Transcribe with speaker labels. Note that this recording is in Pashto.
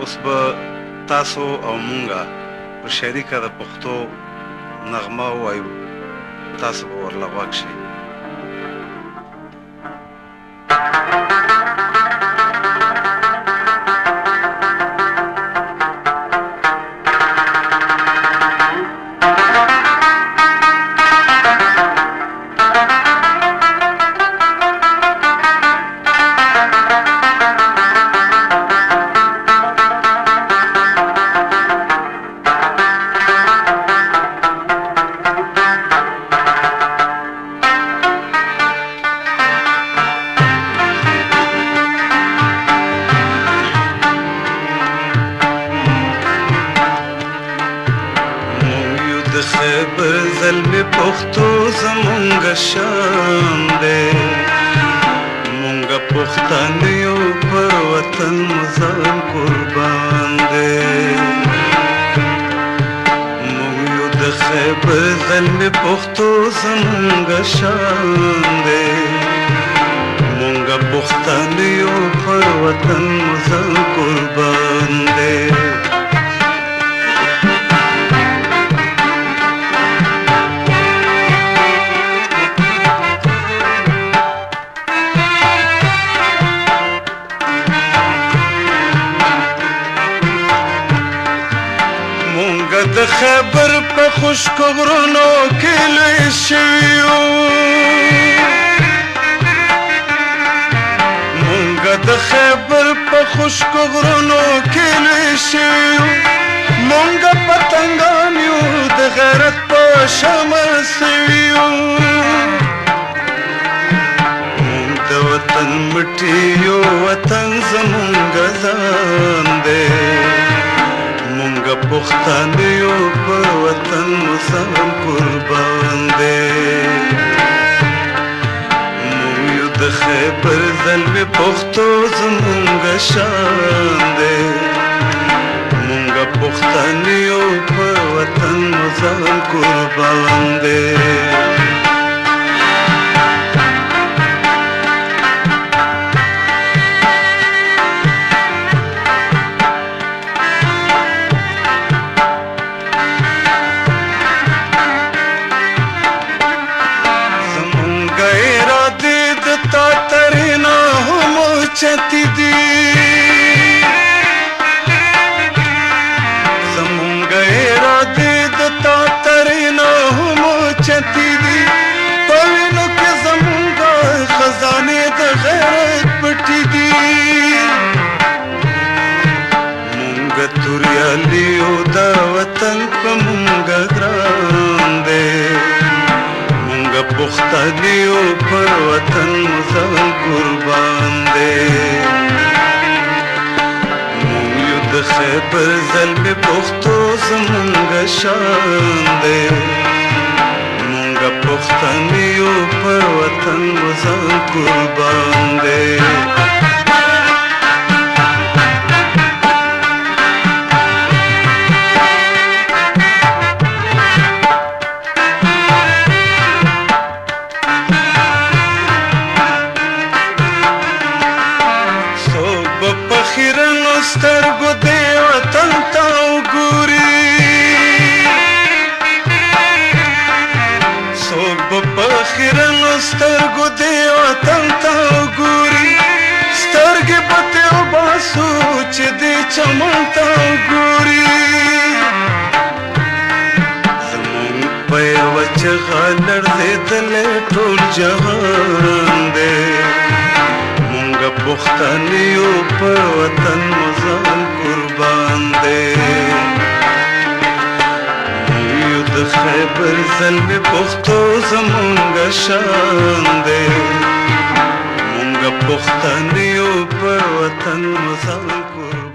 Speaker 1: اوس به تاسو او مونږه په شریکه د پښتو نغمه ووایو، تاسو به ورله غوږ شئ. خیبر زلمی پختو زمونگا شان دے، مونگا پختانیو پر وطن مزان قربان دے. مونگیو د خیبر زلمی پختو زمونگا شان دے، مونگا پختانیو پر وطن مزان قربان دے. مونږه د خیبر په خشکو غرونو کې لوی شوي یو، مونږه د خیبر په خشکو غرونو کې لوی شوي یو، مونږه پتنګان یو د غیرت په شمع سوي یو. مونږ د وطن مټي یو، وطن زمونږه ځان دی، مونږه پښتانیو پر وطن مسلمان قربان دی. مونږ یو د خیبر زلمی پښتو زمونږه شان دی، مونږه پښتانیو پر وطن مسلمان قربان دی. چتی دی زمونږه اراده د تا ترینا هم چتی دی، په وینو کې زمونږه خزانې د غیرت پټې دي. مونږه توریالیو د وطن په مونږه ګران دی، مونږه پښتانیو پر وطن مسلمان قربان دی. مونږ یو د خیبر زلمی پښتو زمونږه شان دی، مونږه پښتانیو پر وطن مسلمان قربان دی. خیرنو سترګو دې وطن ته وګوري، څوک به په خیرنو سترګو دې وطن ته وګوري، سترګې به ترې وباسو چې دې چمن ته وګوري. زمونږ په یوه چغه لړزېدلی ټول جهان دی، مونږه پښتانیو پر وطن مزان قربان دی. مونږ یو د خیبر زلمی پښتو زمونږه شان دی، مونږه پښتانیو پر وطن مزان قربان دی.